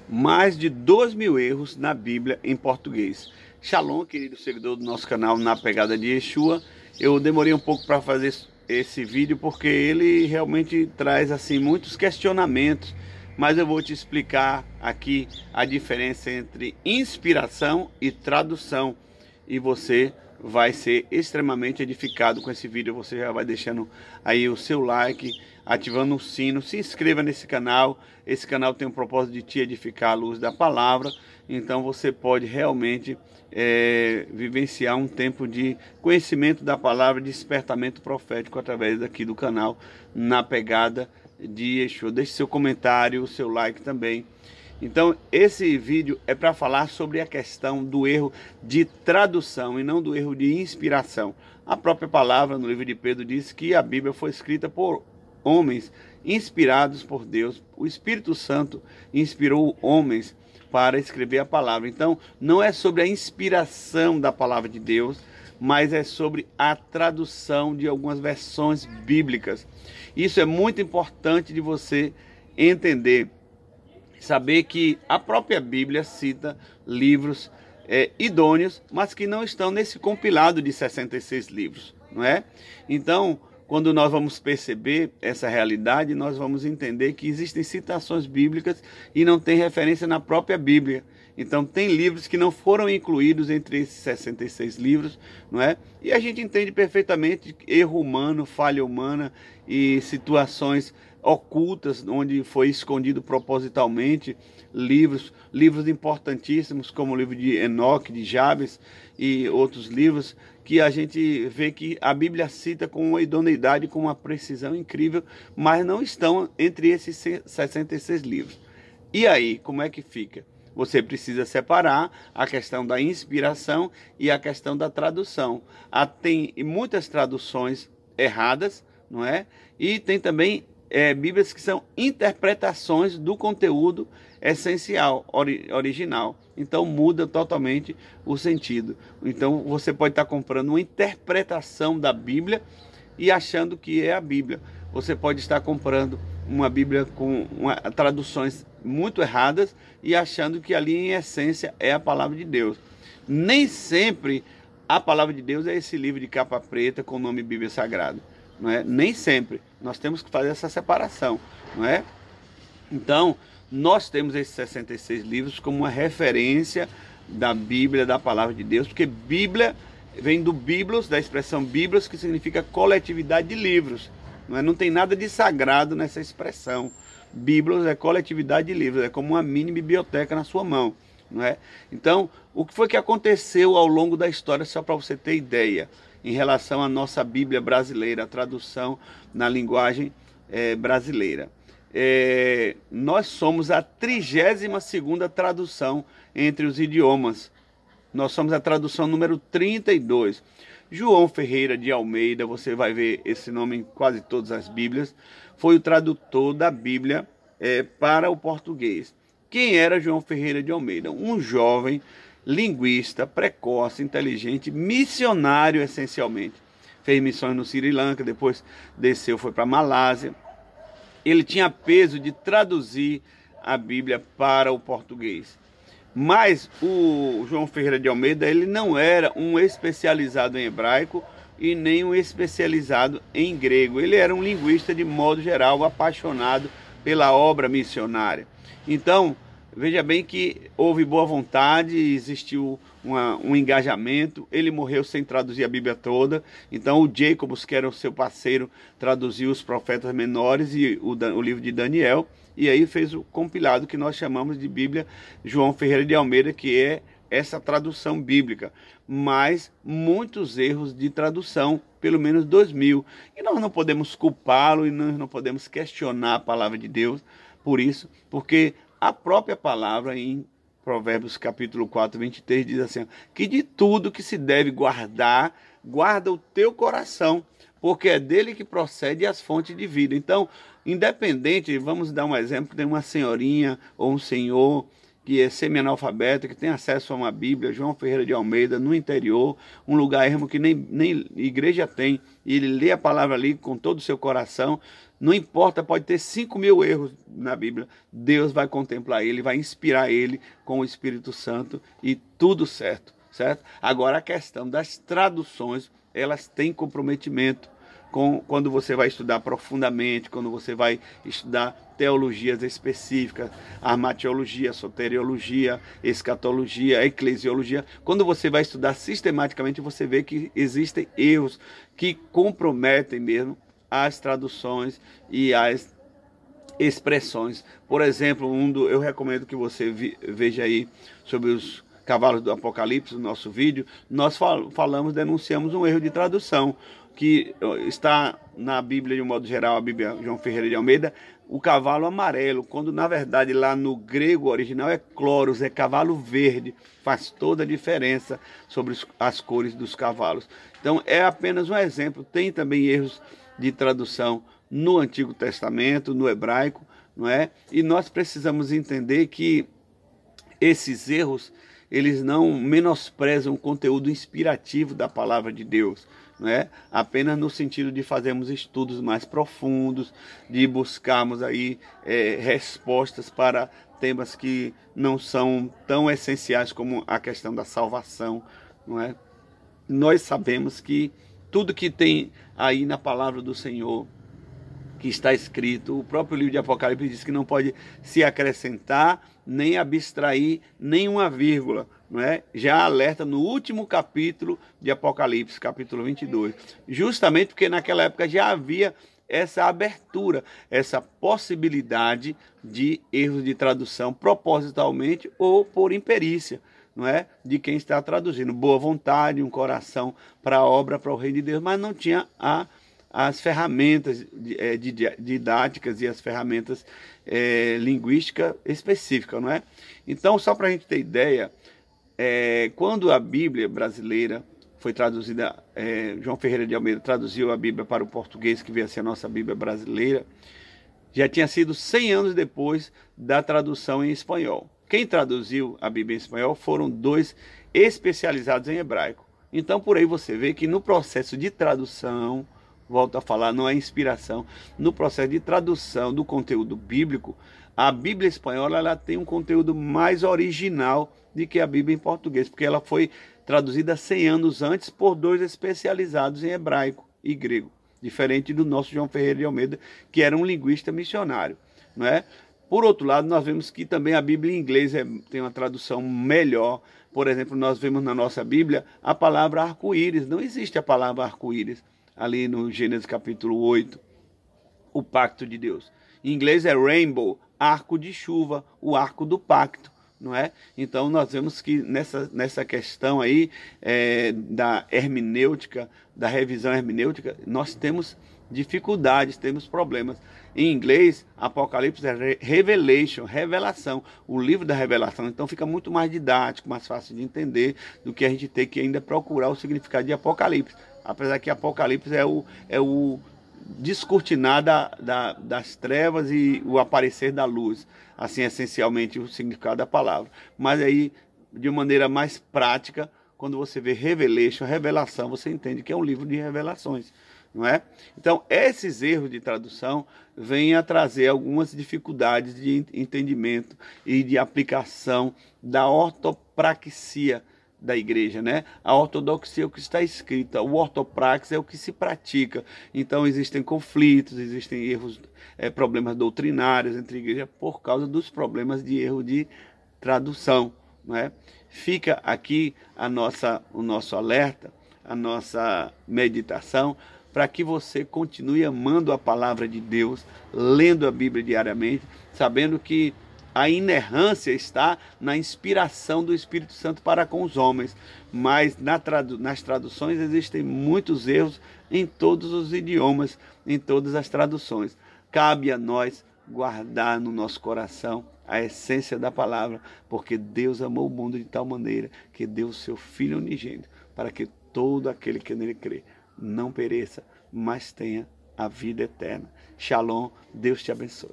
mais de 2.000 erros na Bíblia em português. Shalom, querido seguidor do nosso canal Na Pegada de Yeshua. Eu demorei um pouco para fazer esse vídeo porque ele realmente traz assim muitos questionamentos, mas eu vou te explicar aqui a diferença entre inspiração e tradução, e você vai ser extremamente edificado com esse vídeo. Você já vai deixando aí o seu like, ativando o sino, se inscreva nesse canal. Esse canal tem o propósito de te edificar à luz da palavra, então você pode realmente vivenciar um tempo de conhecimento da palavra, de despertamento profético através daqui do canal Na Pegada de Yeshua. Deixe seu comentário, o seu like também. Então esse vídeo é para falar sobre a questão do erro de tradução e não do erro de inspiração. A própria palavra no livro de Pedro diz que a Bíblia foi escrita por homens inspirados por Deus. O Espírito Santo inspirou homens para escrever a palavra. Então não é sobre a inspiração da palavra de Deus, mas é sobre a tradução de algumas versões bíblicas. Isso é muito importante de você entender. Saber que a própria Bíblia cita livros idôneos, mas que não estão nesse compilado de 66 livros, não é? Então, quando nós vamos perceber essa realidade, nós vamos entender que existem citações bíblicas e não tem referência na própria Bíblia. Então, tem livros que não foram incluídos entre esses 66 livros, não é? E a gente entende perfeitamente erro humano, falha humana e situações ocultas, onde foi escondido propositalmente livros importantíssimos, como o livro de Enoque, de Jabes e outros livros, que a gente vê que a Bíblia cita com uma idoneidade, com uma precisão incrível, mas não estão entre esses 66 livros. E aí, como é que fica? Você precisa separar a questão da inspiração e a questão da tradução. Tem muitas traduções erradas, não é? E tem também Bíblias que são interpretações do conteúdo essencial, original. Então muda totalmente o sentido. Então você pode estar comprando uma interpretação da Bíblia e achando que é a Bíblia. Você pode estar comprando uma Bíblia com traduções muito erradas e achando que ali em essência é a palavra de Deus. Nem sempre a palavra de Deus é esse livro de capa preta com o nome Bíblia Sagrada. Não é? Nem sempre. Nós temos que fazer essa separação, não é? Então, nós temos esses 66 livros como uma referência da Bíblia, da palavra de Deus, porque Bíblia vem do biblos, da expressão biblos, que significa coletividade de livros. Não é? Não tem nada de sagrado nessa expressão. Biblos é coletividade de livros, é como uma mini biblioteca na sua mão, não é? Então, o que foi que aconteceu ao longo da história, só para você ter ideia, em relação à nossa Bíblia brasileira, a tradução na linguagem brasileira. Nós somos a 32ª tradução entre os idiomas. Nós somos a tradução número 32. João Ferreira de Almeida, você vai ver esse nome em quase todas as Bíblias, foi o tradutor da Bíblia para o português. Quem era João Ferreira de Almeida? Um jovem linguista, precoce, inteligente, missionário essencialmente. Fez missões no Sri Lanka, depois desceu, foi para a Malásia. Ele tinha peso de traduzir a Bíblia para o português. Mas o João Ferreira de Almeida, ele não era um especializado em hebraico e nem um especializado em grego. Ele era um linguista de modo geral, apaixonado pela obra missionária. Então, veja bem que houve boa vontade, existiu um engajamento. Ele morreu sem traduzir a Bíblia toda. Então o Jacobus, que era o seu parceiro, traduziu os profetas menores e o livro de Daniel. E aí fez o compilado que nós chamamos de Bíblia João Ferreira de Almeida, que é essa tradução bíblica. Mas muitos erros de tradução, pelo menos 2.000. E nós não podemos culpá-lo e nós não podemos questionar a palavra de Deus por isso, porque a própria palavra em Provérbios capítulo 4, 23 diz assim, que de tudo que se deve guardar, guarda o teu coração, porque é dele que procede as fontes de vida. Então, independente, vamos dar um exemplo, tem uma senhorinha ou um senhor que é semi-analfabeto, que tem acesso a uma Bíblia, João Ferreira de Almeida, no interior, um lugar ermo que nem igreja tem, e ele lê a palavra ali com todo o seu coração, não importa, pode ter 5.000 erros na Bíblia, Deus vai contemplar ele, vai inspirar ele com o Espírito Santo e tudo certo, certo? Agora a questão das traduções, elas têm comprometimento. Quando você vai estudar profundamente, quando você vai estudar teologias específicas, armatiologia, soteriologia, escatologia, eclesiologia, quando você vai estudar sistematicamente, você vê que existem erros que comprometem mesmo as traduções e as expressões. Por exemplo, eu recomendo que você veja aí sobre os cavalos do Apocalipse, no nosso vídeo, nós denunciamos um erro de tradução, que está na Bíblia, de um modo geral, a Bíblia João Ferreira de Almeida, o cavalo amarelo, quando na verdade lá no grego original é cloros, é cavalo verde, faz toda a diferença sobre as cores dos cavalos. Então é apenas um exemplo, tem também erros de tradução no Antigo Testamento, no hebraico, não é? E nós precisamos entender que esses erros, eles não menosprezam o conteúdo inspirativo da palavra de Deus, não é? Apenas no sentido de fazermos estudos mais profundos, de buscarmos aí respostas para temas que não são tão essenciais como a questão da salvação, não é? Nós sabemos que tudo que tem aí na palavra do Senhor, que está escrito, o próprio livro de Apocalipse diz que não pode se acrescentar, nem abstrair nenhuma vírgula, não é? Já alerta no último capítulo de Apocalipse, capítulo 22, justamente porque naquela época já havia essa abertura, essa possibilidade de erros de tradução propositalmente ou por imperícia, não é? De quem está traduzindo, boa vontade, um coração para a obra, para o reino de Deus, mas não tinha as ferramentas didáticas e as ferramentas linguísticas específicas, não é? Então, só para a gente ter ideia, quando a Bíblia brasileira foi traduzida, João Ferreira de Almeida traduziu a Bíblia para o português, que veio a ser a nossa Bíblia brasileira, já tinha sido 100 anos depois da tradução em espanhol. Quem traduziu a Bíblia em espanhol foram 2 especializados em hebraico. Então, por aí você vê que no processo de tradução, volto a falar, não é inspiração, no processo de tradução do conteúdo bíblico, a Bíblia espanhola ela tem um conteúdo mais original do que a Bíblia em português, porque ela foi traduzida 100 anos antes por 2 especializados em hebraico e grego, diferente do nosso João Ferreira de Almeida, que era um linguista missionário, não é? Por outro lado, nós vemos que também a Bíblia em inglês tem uma tradução melhor. Por exemplo, nós vemos na nossa Bíblia a palavra arco-íris. Não existe a palavra arco-íris ali no Gênesis capítulo 8, o pacto de Deus. Em inglês é rainbow, arco de chuva, o arco do pacto, não é? Então nós vemos que nessa questão aí da hermenêutica, da revisão hermenêutica, nós temos dificuldades, temos problemas. Em inglês, Apocalipse é Revelation, revelação, o livro da revelação. Então fica muito mais didático, mais fácil de entender do que a gente ter que ainda procurar o significado de Apocalipse. Apesar que Apocalipse é o descortinar das trevas e o aparecer da luz, assim essencialmente o significado da palavra. Mas aí, de maneira mais prática, quando você vê Revelation, revelação, você entende que é um livro de revelações, não é? Então, esses erros de tradução vêm a trazer algumas dificuldades de entendimento e de aplicação da ortopraxia da igreja, né? A ortodoxia é o que está escrito, o ortopraxis é o que se pratica. Então existem conflitos, existem erros, problemas doutrinários entre igrejas por causa dos problemas de erro de tradução, não é? Fica aqui o nosso alerta, a nossa meditação, para que você continue amando a palavra de Deus, lendo a Bíblia diariamente, sabendo que a inerrância está na inspiração do Espírito Santo para com os homens, mas nas traduções existem muitos erros em todos os idiomas, em todas as traduções. Cabe a nós guardar no nosso coração a essência da palavra, porque Deus amou o mundo de tal maneira que deu o seu Filho unigênito, para que todo aquele que nele crê não pereça, mas tenha a vida eterna. Shalom, Deus te abençoe.